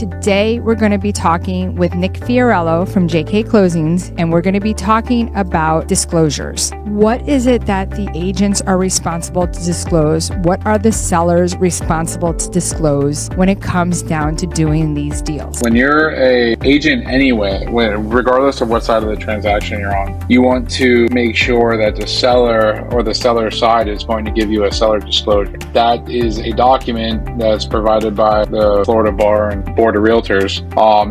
Today, we're going to be talking with Nick Fiorello from JK Closings, and we're going to be talking about disclosures. What is it that the agents are responsible to disclose? What are the sellers responsible to disclose when it comes down to doing these deals? When you're an agent anyway, regardless of what side of the transaction you're on, you want to make sure that the seller or the seller side is going to give you a seller disclosure. That is a document that's provided by the Florida Bar and Board of Realtors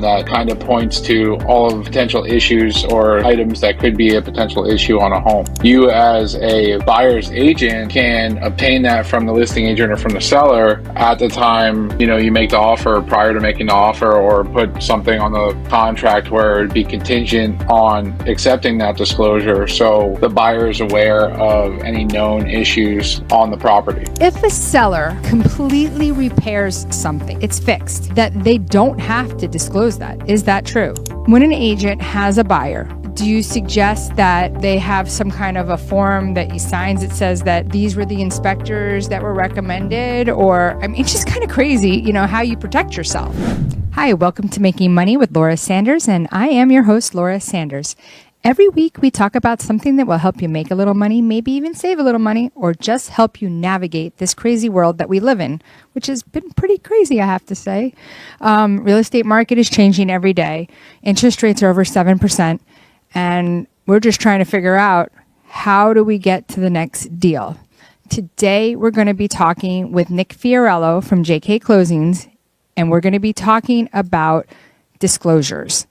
that kind of points to all of the potential issues or items that could be a potential issue on a home. You as a buyer's agent can obtain that from the listing agent or from the seller at the time you make the offer, prior to making the offer, or put something on the contract where it'd be contingent on accepting that disclosure so the buyer is aware of any known issues on the property. If a seller completely repairs something, it's fixed, that they don't have to disclose that. Is that true? When an agent has a buyer, do you suggest that they have some kind of a form that he signs that says that these were the inspectors that were recommended? Or, it's just kind of crazy, how you protect yourself. Hi, welcome to Making Money with Laura Sanders, and I am your host, Laura Sanders. Every week, we talk about something that will help you make a little money, maybe even save a little money, or just help you navigate this crazy world that we live in, which has been pretty crazy, I have to say. Real estate market is changing every day. Interest rates are over 7%, and we're just trying to figure out how do we get to the next deal. Today, we're going to be talking with Nick Fiorello from JK Closings, and we're going to be talking about disclosures.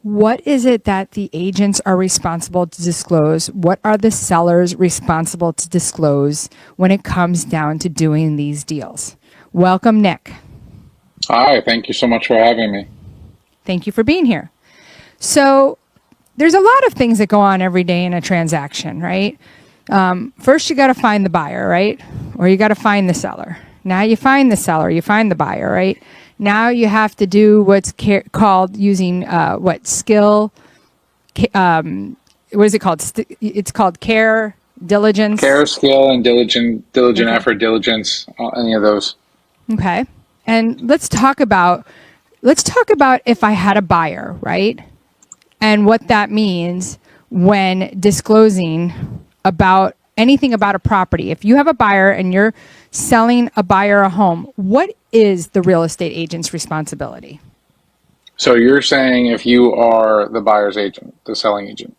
What is it that the agents are responsible to disclose? What are the sellers responsible to disclose when it comes down to doing these deals? Welcome, Nick. Hi, thank you so much for having me. Thank you for being here. So there's a lot of things that go on every day in a transaction, right? First, you got to find the buyer, right? Or you got to find the seller. Now you find the seller, you find the buyer, right? Now you have to do what's called using skill. What is it called? It's called care, diligence. Care, skill, and diligent okay. Effort, diligence, any of those. Okay. And let's talk about if I had a buyer, right? And what that means when disclosing about anything about a property. If you have a buyer and you're selling a buyer a home, what is the real estate agent's responsibility? So you're saying if you are the buyer's agent, the selling agent?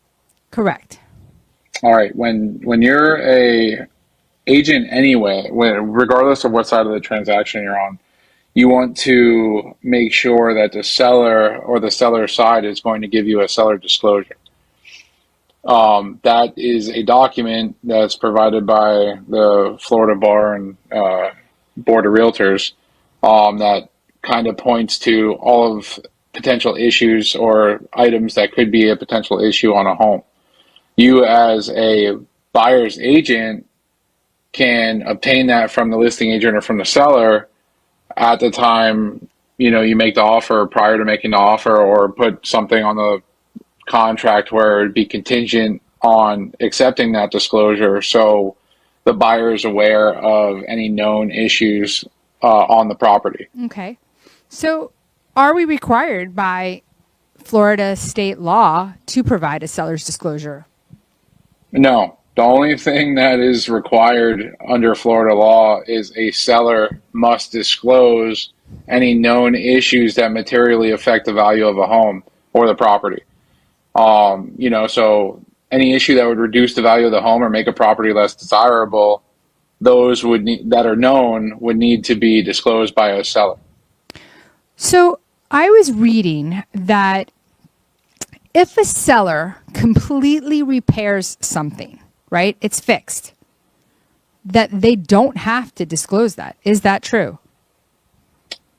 Correct. All right. When you're a agent anyway, regardless of what side of the transaction you're on, you want to make sure that the seller or the seller side is going to give you a seller disclosure. That is a document that's provided by the Florida Bar and Board of Realtors that kind of points to all of potential issues or items that could be a potential issue on a home. You as a buyer's agent can obtain that from the listing agent or from the seller at the time you make the offer, prior to making the offer, or put something on the contract where it'd be contingent on accepting that disclosure so the buyer is aware of any known issues on the property. Okay. So are we required by Florida state law to provide a seller's disclosure? No. The only thing that is required under Florida law is a seller must disclose any known issues that materially affect the value of a home or the property. So any issue that would reduce the value of the home or make a property less desirable, those that are known would need to be disclosed by a seller. So I was reading that if a seller completely repairs something, right, it's fixed, that they don't have to disclose that. Is that true?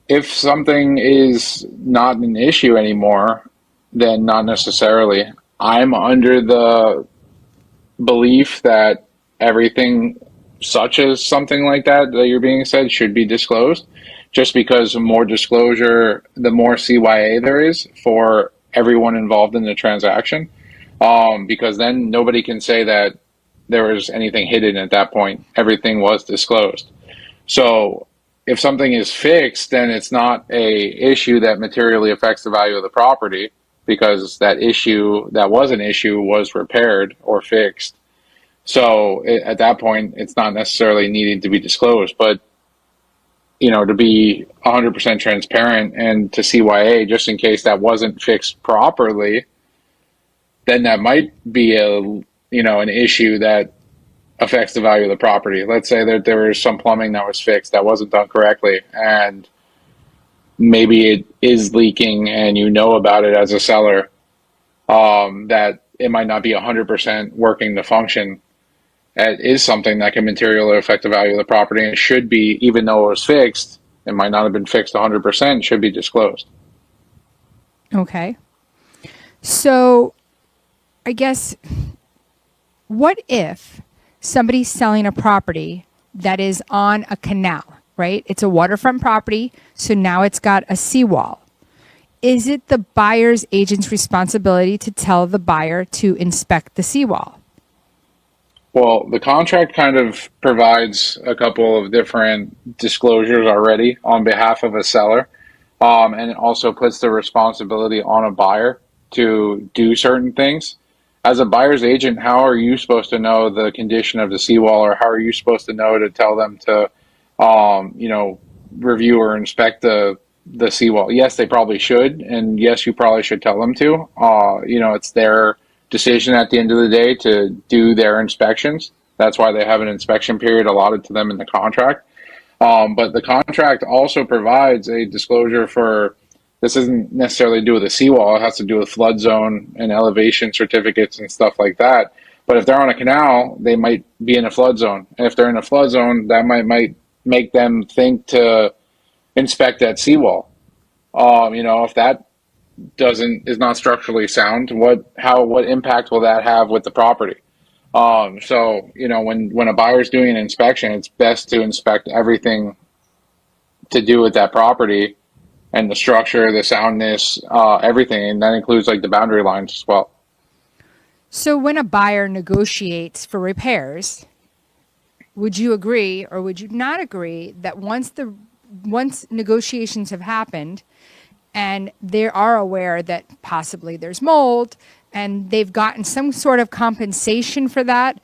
If something is not an issue anymore, then not necessarily. I'm under the belief that everything such as something like that you're being said should be disclosed, just because the more disclosure, the more CYA there is for everyone involved in the transaction, because then nobody can say that there was anything hidden at that point. Everything was disclosed. So if something is fixed, then it's not a issue that materially affects the value of the property, because that issue that was an issue was repaired or fixed. So at that point, it's not necessarily needing to be disclosed. But to be 100% transparent and to CYA, just in case that wasn't fixed properly, then that might be an issue that affects the value of the property. Let's say that there was some plumbing that was fixed that wasn't done correctly, and maybe it is leaking and you know about it as a seller, that it might not be 100% working to function. It is something that can materially affect the value of the property, and it should be, even though it was fixed, it might not have been fixed 100%, should be disclosed. Okay. So I guess, what if somebody's selling a property that is on a canal, right? It's a waterfront property, so now it's got a seawall. Is it the buyer's agent's responsibility to tell the buyer to inspect the seawall? Well, the contract kind of provides a couple of different disclosures already on behalf of a seller, and it also puts the responsibility on a buyer to do certain things. As a buyer's agent, how are you supposed to know the condition of the seawall, or how are you supposed to know to tell them to, review or inspect the seawall? Yes, they probably should, and yes, you probably should tell them to. It's their decision at the end of the day to do their inspections. That's why they have an inspection period allotted to them in the contract. But the contract also provides a disclosure for, this isn't necessarily to do with a seawall, it has to do with flood zone and elevation certificates and stuff like that. But if they're on a canal, they might be in a flood zone. And if they're in a flood zone, that might make them think to inspect that seawall. If that is not structurally sound, what impact will that have with the property? When a buyer's doing an inspection, it's best to inspect everything to do with that property and the structure, the soundness, everything, and that includes like the boundary lines as well. So when a buyer negotiates for repairs, would you agree or would you not agree that once negotiations have happened and they are aware that possibly there's mold and they've gotten some sort of compensation for that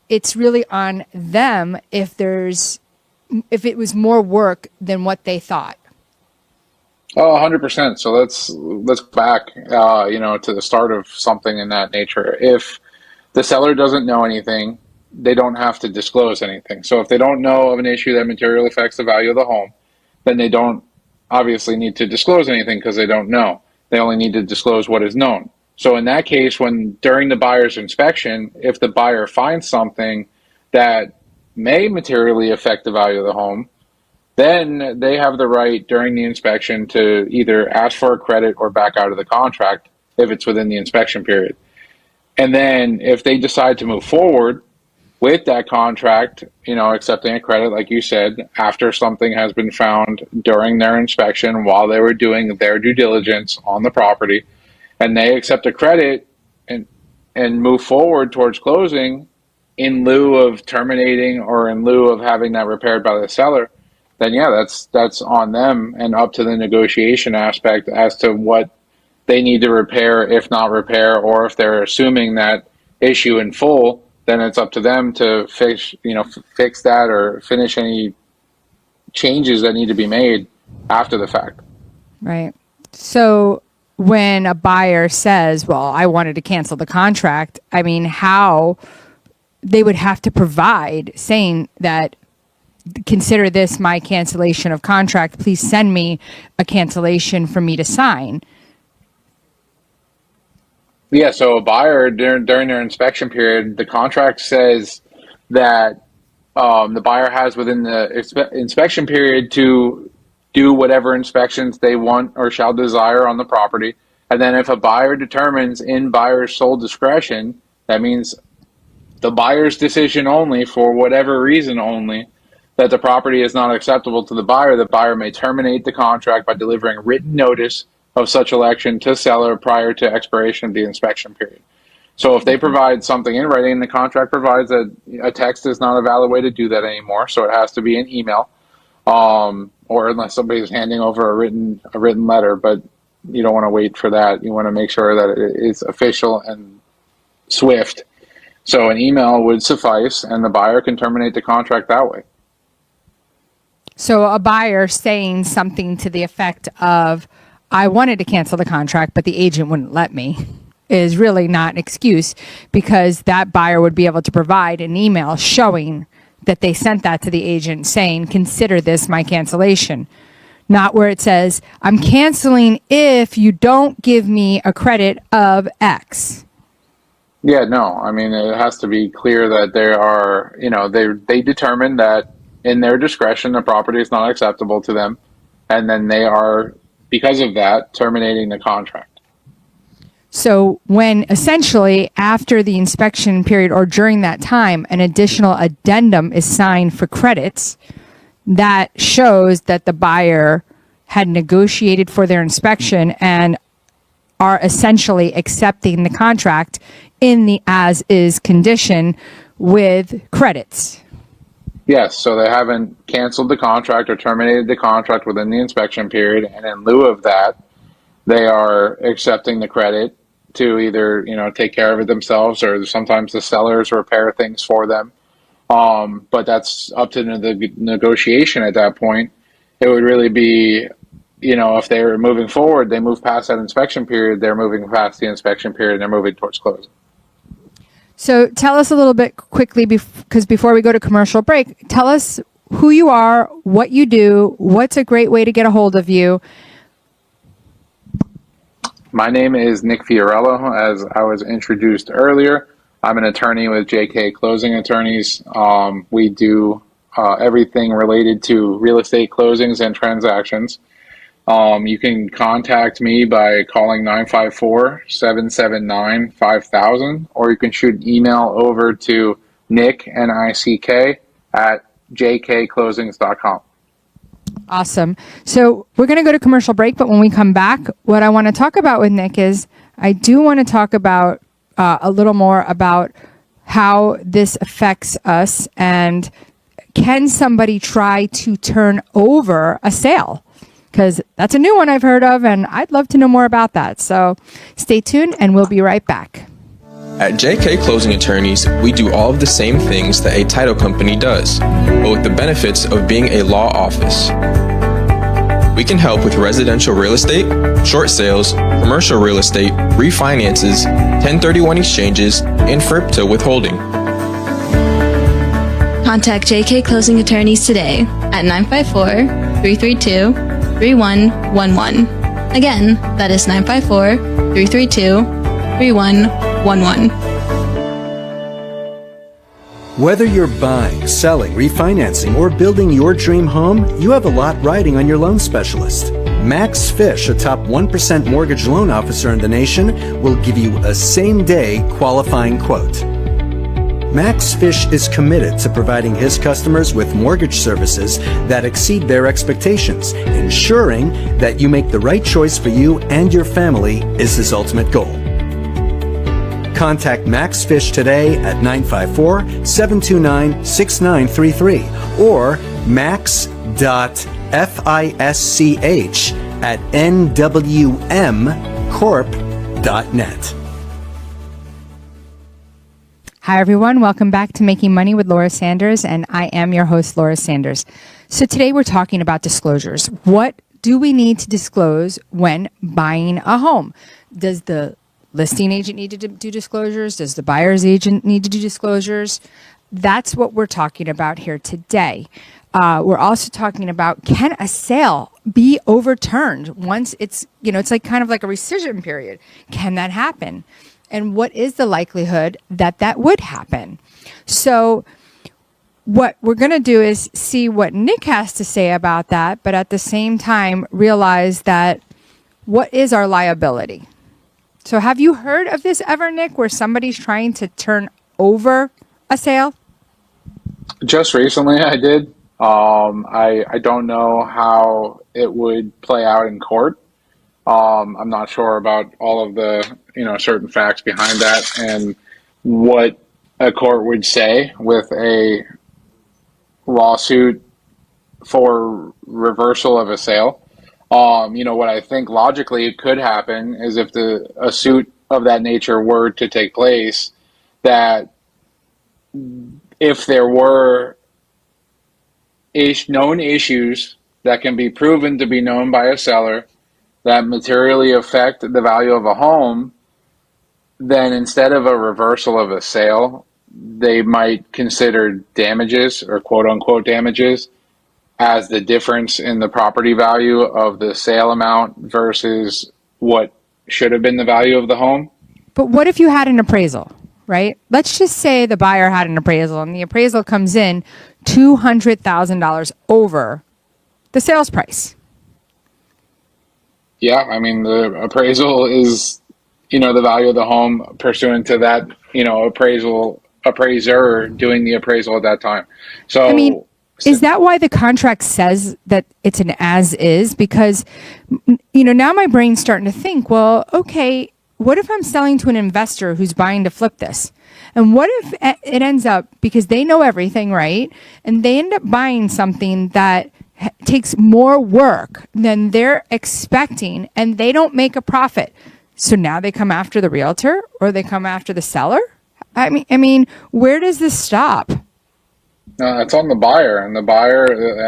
it's really on them if it was more work than what they thought? Oh, 100%. So let's go back, to the start of something in that nature. If the seller doesn't know anything, they don't have to disclose anything. So if they don't know of an issue that materially affects the value of the home, then they don't obviously need to disclose anything because they don't know. They only need to disclose what is known. So in that case, during the buyer's inspection, if the buyer finds something that may materially affect the value of the home, then they have the right during the inspection to either ask for a credit or back out of the contract if it's within the inspection period. And then if they decide to move forward with that contract, accepting a credit, like you said, after something has been found during their inspection while they were doing their due diligence on the property, and they accept a credit and move forward towards closing in lieu of terminating or in lieu of having that repaired by the seller, then yeah, that's on them and up to the negotiation aspect as to what they need to repair, if not repair, or if they're assuming that issue in full, then it's up to them to fix that or finish any changes that need to be made after the fact. Right. So when a buyer says, well, I wanted to cancel the contract, I mean, how they would have to provide saying that, consider this my cancellation of contract, please send me a cancellation for me to sign. Yeah, so a buyer during their inspection period, the contract says that the buyer has within the inspection period to do whatever inspections they want or shall desire on the property. And then if a buyer determines in buyer's sole discretion, that means the buyer's decision only, for whatever reason only, that the property is not acceptable to the buyer may terminate the contract by delivering written notice of such election to seller prior to expiration of the inspection period. So if they provide something in writing, the contract provides that a text is not a valid way to do that anymore, so it has to be an email. or unless somebody's handing over a written letter. But you don't want to wait for that. You want to make sure that it is official and swift. So an email would suffice, and the buyer can terminate the contract that way. So a buyer saying something to the effect of, I wanted to cancel the contract, but the agent wouldn't let me, is really not an excuse, because that buyer would be able to provide an email showing that they sent that to the agent saying, consider this my cancellation. Not where it says, I'm canceling if you don't give me a credit of X. Yeah, no, I mean, it has to be clear that there are, they determine that in their discretion, the property is not acceptable to them. And then they are, because of that, terminating the contract. So when essentially after the inspection period or during that time, an additional addendum is signed for credits, that shows that the buyer had negotiated for their inspection and are essentially accepting the contract in the as-is condition with credits. Yes, so they haven't canceled the contract or terminated the contract within the inspection period, and in lieu of that, they are accepting the credit to either, take care of it themselves, or sometimes the sellers repair things for them. But that's up to the negotiation at that point. It would really be, if they were moving forward, they move past that inspection period, they're moving past the inspection period, and they're moving towards closing. So tell us a little bit quickly, because before we go to commercial break, tell us who you are, what you do, what's a great way to get a hold of you. My name is Nick Fiorello, as I was introduced earlier. I'm an attorney with JK Closing Attorneys. We do everything related to real estate closings and transactions. You can contact me by calling 954-779-5000, or you can shoot an email over to Nick, N-I-C-K, at jkclosings.com. Awesome. So we're going to go to commercial break, but when we come back, what I want to talk about with Nick is I do want to talk about a little more about how this affects us, and can somebody try to turn over a sale? Because that's a new one I've heard of, and I'd love to know more about that. So stay tuned, and we'll be right back. At JK Closing Attorneys, we do all of the same things that a title company does, but with the benefits of being a law office. We can help with residential real estate, short sales, commercial real estate, refinances, 1031 exchanges, and FRIPTA withholding. Contact JK Closing Attorneys today at 954-332-3111. Again, that is 954-332-3111. Whether you're buying, selling, refinancing, or building your dream home, you have a lot riding on your loan specialist. Max Fish, a top 1% mortgage loan officer in the nation, will give you a same-day qualifying quote. Max Fish is committed to providing his customers with mortgage services that exceed their expectations. Ensuring that you make the right choice for you and your family is his ultimate goal. Contact Max Fish today at 954-729-6933 or max.fisch@nwmcorp.net. Hi, everyone. Welcome back to Making Money with Laura Sanders, and I am your host, Laura Sanders. So today we're talking about disclosures. What do we need to disclose when buying a home? Does the listing agent need to do disclosures? Does the buyer's agent need to do disclosures? That's what we're talking about here today. We're also talking about, can a sale be overturned once it's like kind of like a rescission period? Can that happen? And what is the likelihood that that would happen? So what we're going to do is see what Nick has to say about that, but at the same time realize that what is our liability? So have you heard of this ever, Nick, where somebody's trying to turn over a sale? Just recently I did. I don't know how it would play out in court. I'm not sure about all of the, certain facts behind that and what a court would say with a lawsuit for reversal of a sale. What I think logically could happen is if a suit of that nature were to take place, that if there were known issues that can be proven to be known by a seller that materially affect the value of a home, then instead of a reversal of a sale, they might consider damages or quote unquote damages as the difference in the property value of the sale amount versus what should have been the value of the home. But what if you had an appraisal, right? Let's just say the buyer had an appraisal and the appraisal comes in $200,000 over the sales price. Yeah, I mean, the appraisal is, the value of the home pursuant to that, appraiser doing the appraisal at that time. So, I mean, is that why the contract says that it's an as is? Because, now my brain's starting to think, well, okay, what if I'm selling to an investor who's buying to flip this? And what if it ends up, because they know everything, right? And they end up buying something that takes more work than they're expecting and they don't make a profit. So now they come after the realtor or they come after the seller? I mean, where does this stop? It's on the buyer, and the buyer,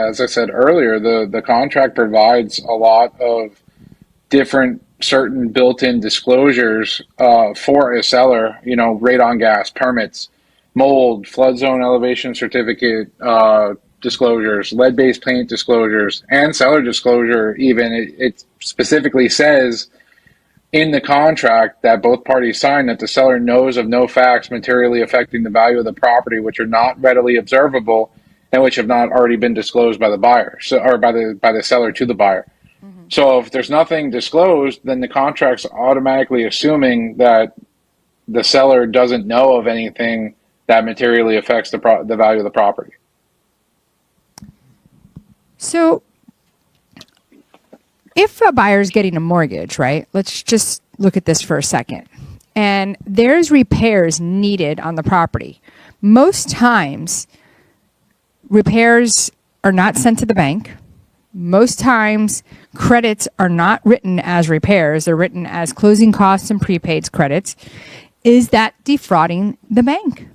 as I said earlier, the contract provides a lot of different certain built-in disclosures for a seller, radon gas, permits, mold, flood zone elevation certificate disclosures, lead-based paint disclosures, and seller disclosure even. It specifically says in the contract that both parties sign that the seller knows of no facts materially affecting the value of the property which are not readily observable and which have not already been disclosed by the buyer, or by the seller to the buyer. So if there's nothing disclosed, then the contract's automatically assuming that the seller doesn't know of anything that materially affects the value of the property. So if a buyer's getting a mortgage, right? Let's just look at this for a second. And there's repairs needed on the property. Most times, repairs are not sent to the bank. Most times, credits are not written as repairs. They're written as closing costs and prepaids credits. Is that defrauding the bank?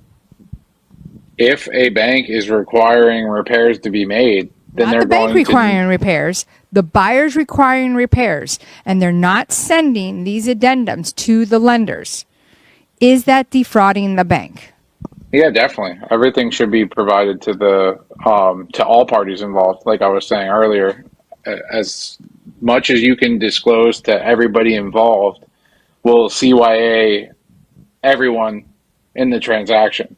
If a bank is requiring repairs to be made, then not the bank requiring repairs. The buyer's requiring repairs, and they're not sending these addendums to the lenders. Is that defrauding the bank? Yeah, definitely. Everything should be provided to to all parties involved. Like I was saying earlier, as much as you can disclose to everybody involved will CYA everyone in the transaction.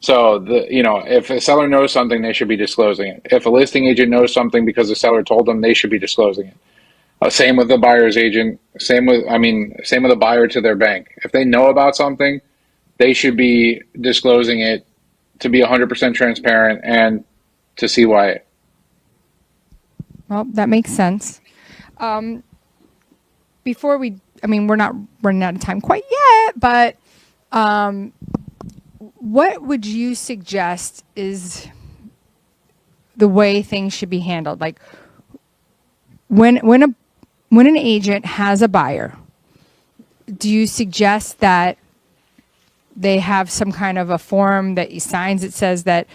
So if a seller knows something, they should be disclosing it. If a listing agent knows something because the seller told them, they should be disclosing it. Same with the buyer's agent. Same with the buyer to their bank. If they know about something, they should be disclosing it to be 100% transparent and to CYA. Well, that makes sense. Before we're not running out of time quite yet, but what would you suggest is the way things should be handled? Like when an agent has a buyer, do you suggest that they have some kind of a form that he signs that says that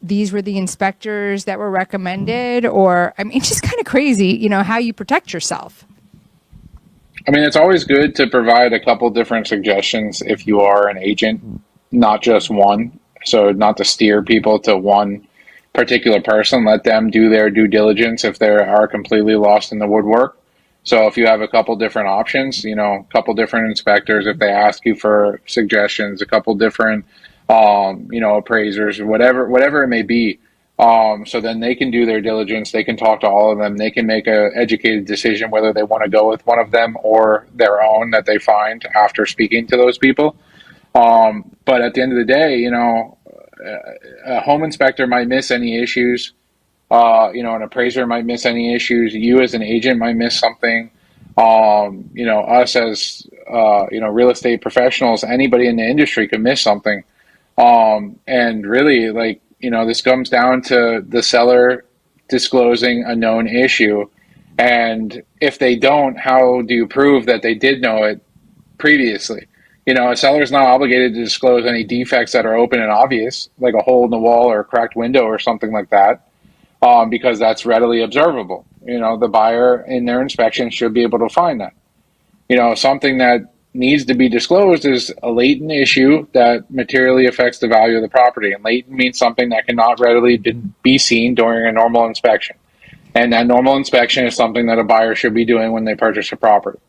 these were the inspectors that were recommended? Or, it's just kind of crazy, how you protect yourself. It's always good to provide a couple different suggestions if you are an agent, not just one. So not to steer people to one particular person, let them do their due diligence if they are completely lost in the woodwork. So if you have a couple different options, a couple different inspectors, if they ask you for suggestions, a couple different, appraisers, whatever it may be. So then they can do their diligence. They can talk to all of them. They can make an educated decision whether they want to go with one of them or their own that they find after speaking to those people. But at the end of the day, a home inspector might miss any issues. An appraiser might miss any issues. You as an agent might miss something. Us as, real estate professionals, anybody in the industry could miss something. And really, this comes down to the seller disclosing a known issue? And if they don't, how do you prove that they did know it previously? A seller is not obligated to disclose any defects that are open and obvious, like a hole in the wall or a cracked window or something like that, because that's readily observable. The buyer in their inspection should be able to find that. Something that needs to be disclosed is a latent issue that materially affects the value of the property. And latent means something that cannot readily be seen during a normal inspection. And that normal inspection is something that a buyer should be doing when they purchase a property.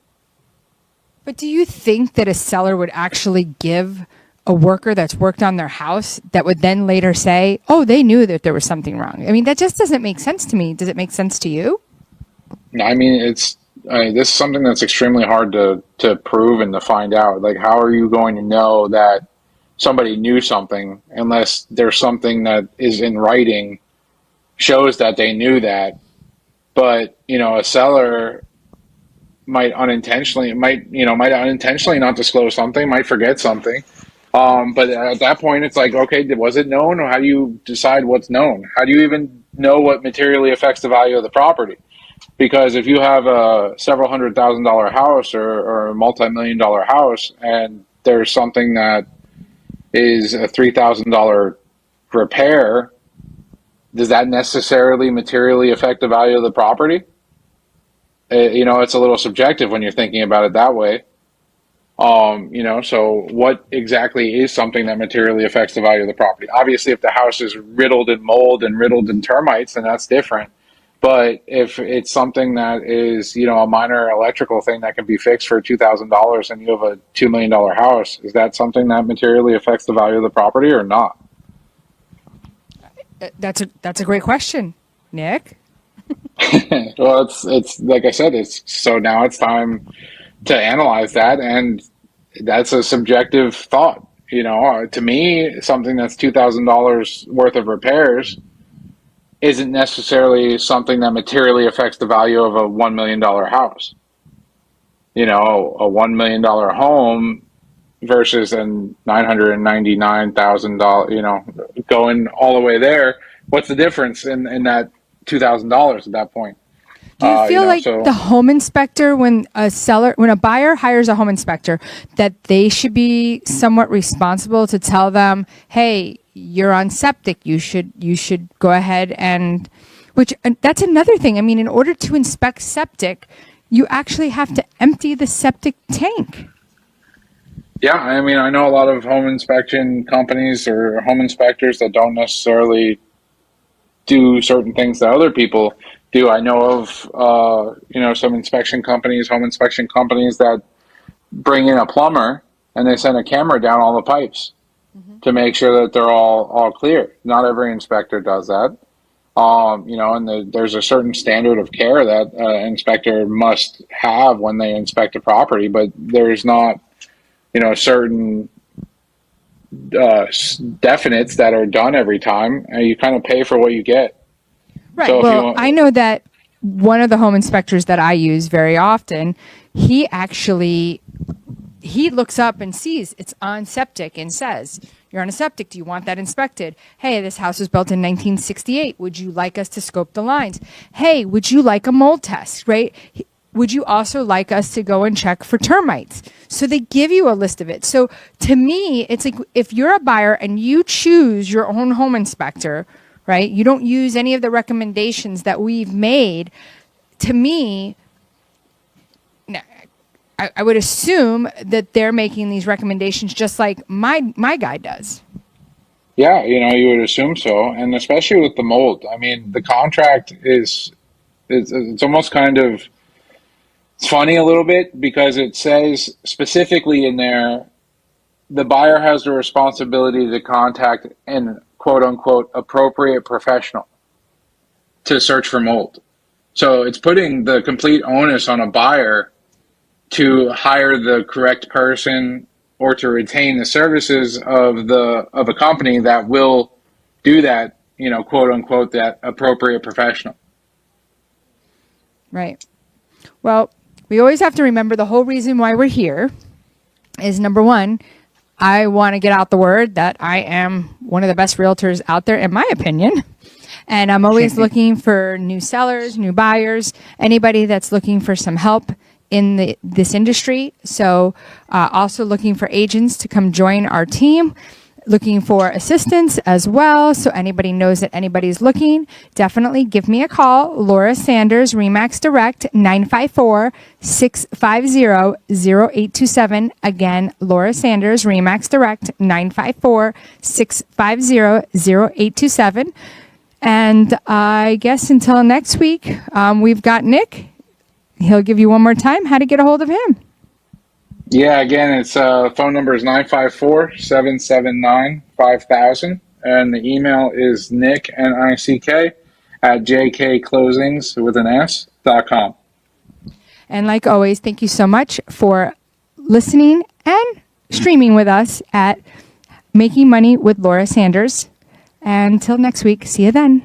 But do you think that a seller would actually give a worker that's worked on their house that would then later say, oh, they knew that there was something wrong? I mean, that just doesn't make sense to me. Does it make sense to you? I mean, this is something that's extremely hard to prove and to find out. Like, how are you going to know that somebody knew something unless there's something that is in writing shows that they knew that? But, a seller might unintentionally not disclose something, might forget something. But at that point, it's like, okay, was it known? Or how do you decide what's known? How do you even know what materially affects the value of the property? Because if you have a several $100,000 house or a multi-million-dollar house, and there's something that is a $3,000 repair, does that necessarily materially affect the value of the property? It's a little subjective when you're thinking about it that way. So what exactly is something that materially affects the value of the property? Obviously, if the house is riddled in mold and riddled in termites, then that's different. But if it's something that is, a minor electrical thing that can be fixed for $2,000 and you have a $2 million house, is that something that materially affects the value of the property or not? That's a great question, Nick. Well, it's like I said, now it's time to analyze that, and that's a subjective thought. To me, something that's $2,000 worth of repairs isn't necessarily something that materially affects the value of a $1 million house. A $1 million home versus a $999,000, going all the way there. What's the difference in that $2,000 at that point? Do you feel the home inspector, when a buyer hires a home inspector, that they should be somewhat responsible to tell them, hey, you're on septic, you should go ahead and that's another thing. I mean, in order to inspect septic, you actually have to empty the septic tank. Yeah, I mean, I know a lot of home inspection companies or home inspectors that don't necessarily do certain things that other people do. I know of, some home inspection companies that bring in a plumber and they send a camera down all the pipes to make sure that they're all clear. Not every inspector does that. And there's a certain standard of care that an inspector must have when they inspect a property, but there's not, certain definites that are done every time. You kind of pay for what you get. Right. So I know that one of the home inspectors that I use very often, he looks up and sees it's on septic and says, you're on a septic. Do you want that inspected? Hey, this house was built in 1968. Would you like us to scope the lines? Hey, would you like a mold test, right? Would you also like us to go and check for termites? So they give you a list of it. So to me, it's like if you're a buyer and you choose your own home inspector, right? You don't use any of the recommendations that we've made. To me, I would assume that they're making these recommendations just like my guy does. Yeah, you would assume so. And especially with the mold. I mean, the contract it's almost kind of, it's funny a little bit because it says specifically in there, the buyer has the responsibility to contact an quote unquote appropriate professional to search for mold. So it's putting the complete onus on a buyer to hire the correct person or to retain the services of a company that will do that, quote unquote, that appropriate professional. Right. Well, we always have to remember the whole reason why we're here is, number one, I want to get out the word that I am one of the best realtors out there, in my opinion. And I'm always looking for new sellers, new buyers, anybody that's looking for some help in this industry. So also looking for agents to come join our team. Looking for assistance as well. So anybody knows that anybody's looking, definitely give me a call. Laura Sanders, Remax Direct, 954-650-0827. Again, Laura Sanders, Remax Direct, 954-650-0827. And I guess until next week, we've got Nick. He'll give you one more time how to get a hold of him. Yeah, again, it's phone number is 954-779-5000, and the email is Nick, N-I-C-K, at jkclosings.com. And like always, thank you so much for listening and streaming with us at Making Money with Laura Sanders. And until next week, see you then.